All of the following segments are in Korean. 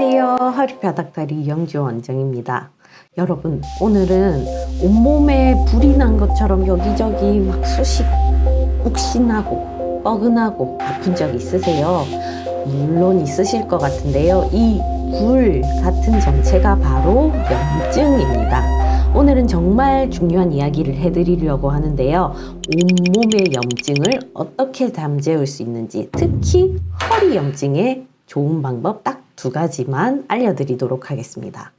안녕하세요. 허리바닥다리 영주 원정입니다. 여러분, 오늘은 온몸에 불이 난 것처럼 여기저기 막 쑤시고 욱신하고 뻐근하고 아픈 적 있으세요? 물론 있으실 것 같은데요. 이 불 같은 정체가 바로 염증입니다. 오늘은 정말 중요한 이야기를 해드리려고 하는데요. 온몸의 염증을 어떻게 잠재울 수 있는지, 특히 허리 염증의 좋은 방법 딱 2가지만 알려드리도록 하겠습니다.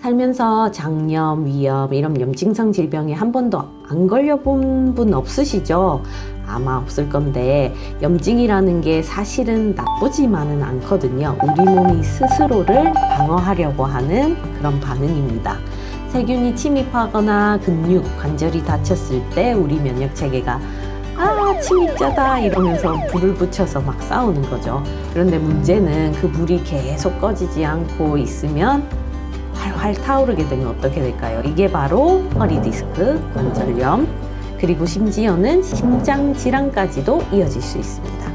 살면서 장염, 위염, 이런 염증성 질병에 한 번도 안 걸려본 분 없으시죠? 아마 없을 건데, 염증이라는 게 사실은 나쁘지만은 않거든요. 우리 몸이 스스로를 방어하려고 하는 그런 반응입니다. 세균이 침입하거나 근육, 관절이 다쳤을 때 우리 면역 체계가 침입자다 이러면서 불을 붙여서 막 싸우는 거죠. 그런데 문제는 그 불이 계속 꺼지지 않고 있으면 활활 타오르게 되면 어떻게 될까요? 이게 바로 허리 디스크, 관절염, 그리고 심지어는 심장 질환까지도 이어질 수 있습니다.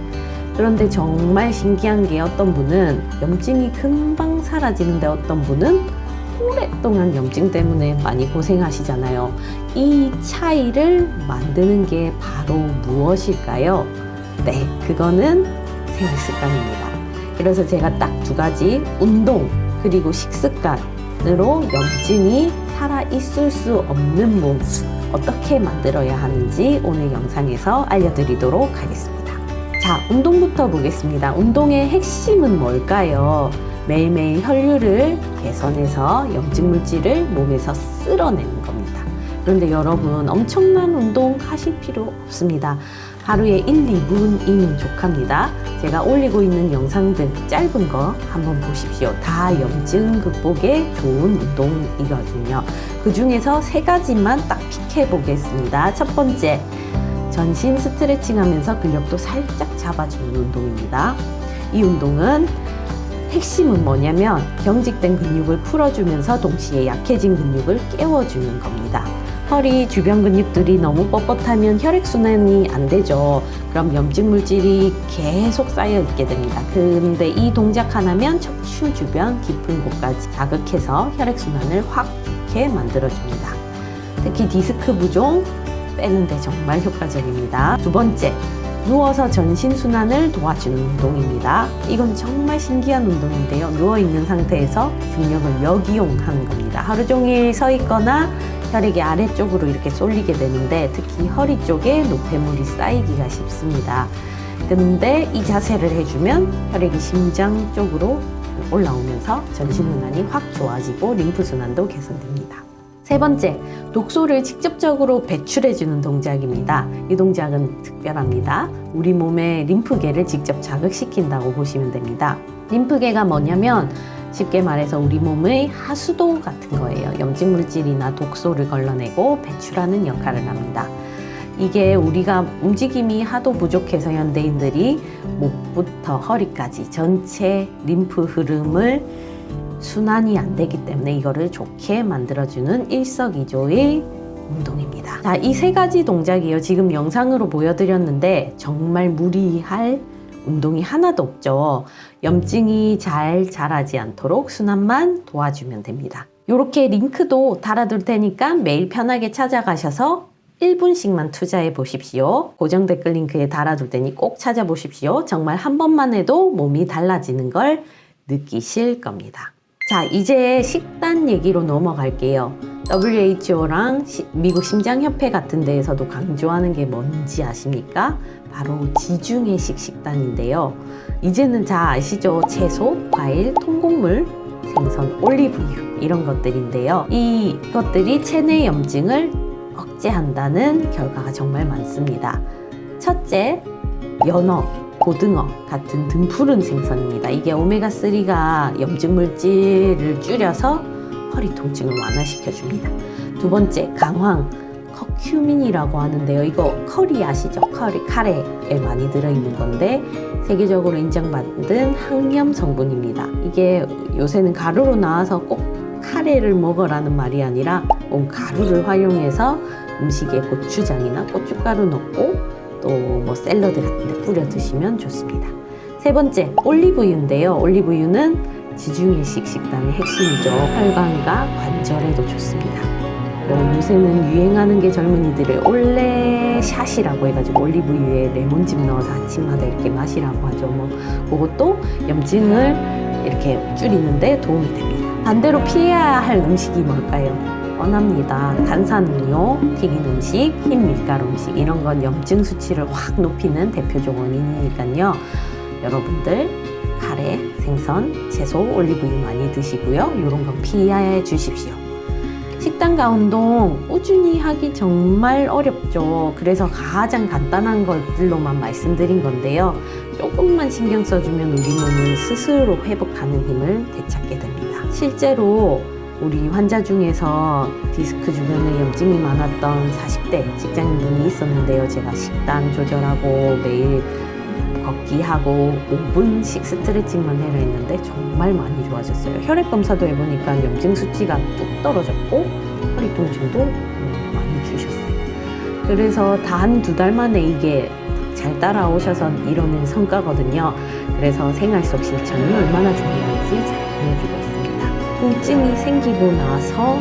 그런데 정말 신기한 게 어떤 분은 염증이 금방 사라지는데 어떤 분은 오랫동안 염증 때문에 많이 고생하시잖아요. 이 차이를 만드는 게 바로 무엇일까요? 네, 그거는 생활 습관입니다. 그래서 제가 딱 2가지, 운동 그리고 식습관으로 염증이 살아있을 수 없는 몸 어떻게 만들어야 하는지 오늘 영상에서 알려드리도록 하겠습니다. 자, 운동부터 보겠습니다. 운동의 핵심은 뭘까요? 매일매일 혈류를 개선해서 염증 물질을 몸에서 쓸어내는 겁니다. 그런데 여러분, 엄청난 운동 하실 필요 없습니다. 하루에 1, 2분이면 족합니다. 제가 올리고 있는 영상들 짧은 거 한번 보십시오. 다 염증 극복에 좋은 운동이거든요. 그 중에서 3가지만 딱 픽해 보겠습니다. 첫 번째, 전신 스트레칭 하면서 근력도 살짝 잡아주는 운동입니다. 이 운동은 핵심은 뭐냐면 경직된 근육을 풀어주면서 동시에 약해진 근육을 깨워주는 겁니다. 허리 주변 근육들이 너무 뻣뻣하면 혈액순환이 안 되죠. 그럼 염증 물질이 계속 쌓여 있게 됩니다. 근데 이 동작 하나면 척추 주변 깊은 곳까지 자극해서 혈액순환을 확 좋게 만들어줍니다. 특히 디스크 부종 빼는데 정말 효과적입니다. 2번째, 누워서 전신순환을 도와주는 운동입니다. 이건 정말 신기한 운동인데요. 누워있는 상태에서 중력을 역이용하는 겁니다. 하루 종일 서 있거나 혈액이 아래쪽으로 이렇게 쏠리게 되는데 특히 허리 쪽에 노폐물이 쌓이기가 쉽습니다. 근데 이 자세를 해주면 혈액이 심장 쪽으로 올라오면서 전신순환이 확 좋아지고 림프순환도 개선됩니다. 3번째, 독소를 직접적으로 배출해주는 동작입니다. 이 동작은 특별합니다. 우리 몸의 림프계를 직접 자극시킨다고 보시면 됩니다. 림프계가 뭐냐면 쉽게 말해서 우리 몸의 하수도 같은 거예요. 염증 물질이나 독소를 걸러내고 배출하는 역할을 합니다. 이게 우리가 움직임이 하도 부족해서 현대인들이 목부터 허리까지 전체 림프 흐름을 순환이 안 되기 때문에 이거를 좋게 만들어주는 일석이조의 운동입니다. 자, 이 3가지 동작이요. 지금 영상으로 보여드렸는데 정말 무리할 운동이 하나도 없죠. 염증이 잘 자라지 않도록 순환만 도와주면 됩니다. 이렇게 링크도 달아둘 테니까 매일 편하게 찾아가셔서 1분씩만 투자해 보십시오. 고정 댓글 링크에 달아둘 테니 꼭 찾아보십시오. 정말 한 번만 해도 몸이 달라지는 걸 느끼실 겁니다. 자, 이제 식단 얘기로 넘어갈게요. WHO랑 미국 심장협회 같은 데에서도 강조하는 게 뭔지 아십니까? 바로 지중해식 식단인데요. 이제는 다 아시죠? 채소, 과일, 통곡물, 생선, 올리브유 이런 것들인데요. 이것들이 체내 염증을 억제한다는 결과가 정말 많습니다. 첫째, 연어, 고등어 같은 등푸른 생선입니다. 이게 오메가3가 염증 물질을 줄여서 허리 통증을 완화시켜줍니다. 2번째, 강황, 커큐민이라고 하는데요. 이거 커리 아시죠? 카레에 많이 들어있는 건데 세계적으로 인정받은 항염 성분입니다. 이게 요새는 가루로 나와서 꼭 카레를 먹으라는 말이 아니라 가루를 활용해서 음식에 고추장이나 고춧가루 넣고 또 뭐 샐러드 같은 데 뿌려 드시면 좋습니다. 세 번째, 올리브유인데요. 올리브유는 지중해식 식단의 핵심이죠. 혈관과 관절에도 좋습니다. 요새는 유행하는 게 젊은이들의 올레샷이라고 해가지고 올리브유에 레몬즙 넣어서 아침마다 이렇게 마시라고 하죠. 그것도 염증을 이렇게 줄이는데 도움이 됩니다. 반대로 피해야 할 음식이 뭘까요? 뻔합니다. 탄산음료, 튀긴 음식, 흰 밀가루 음식, 이런 건 염증 수치를 확 높이는 대표적 원인이니까요. 여러분들 카레, 생선, 채소, 올리브유 많이 드시고요. 이런 건 피해 주십시오. 식단과 운동 꾸준히 하기 정말 어렵죠. 그래서 가장 간단한 것들로만 말씀드린 건데요. 조금만 신경 써주면 우리 몸은 스스로 회복하는 힘을 되찾게 됩니다. 실제로 우리 환자 중에서 디스크 주변에 염증이 많았던 40대 직장인분이 있었는데요. 제가 식단 조절하고 매일 걷기하고 5분씩 스트레칭만 해라 했는데 정말 많이 좋아졌어요. 혈액 검사도 해보니까 염증 수치가 뚝 떨어졌고 허리 통증도 많이 주셨어요. 그래서 단 2달 만에 이게 잘 따라오셔서 이뤄낸 성과거든요. 그래서 생활 속 실천이 얼마나 중요한지 잘 보여주고 있습니다. 통증이 생기고 나서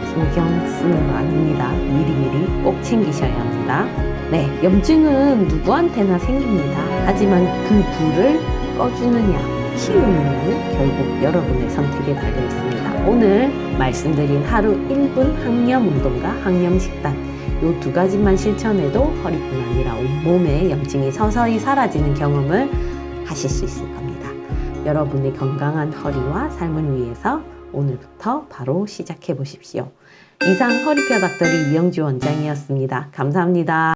신경 쓰는 거 아닙니다. 미리미리 꼭 챙기셔야 합니다. 네, 염증은 누구한테나 생깁니다. 하지만 그 불을 꺼주느냐, 키우느냐는 결국 여러분의 선택에 달려 있습니다. 오늘 말씀드린 하루 1분 항염 운동과 항염 식단, 이 2가지만 실천해도 허리뿐 아니라 온몸에 염증이 서서히 사라지는 경험을 하실 수 있을 겁니다. 여러분의 건강한 허리와 삶을 위해서 오늘부터 바로 시작해 보십시오. 이상 허리뼈 닥터리 이영주 원장이었습니다. 감사합니다.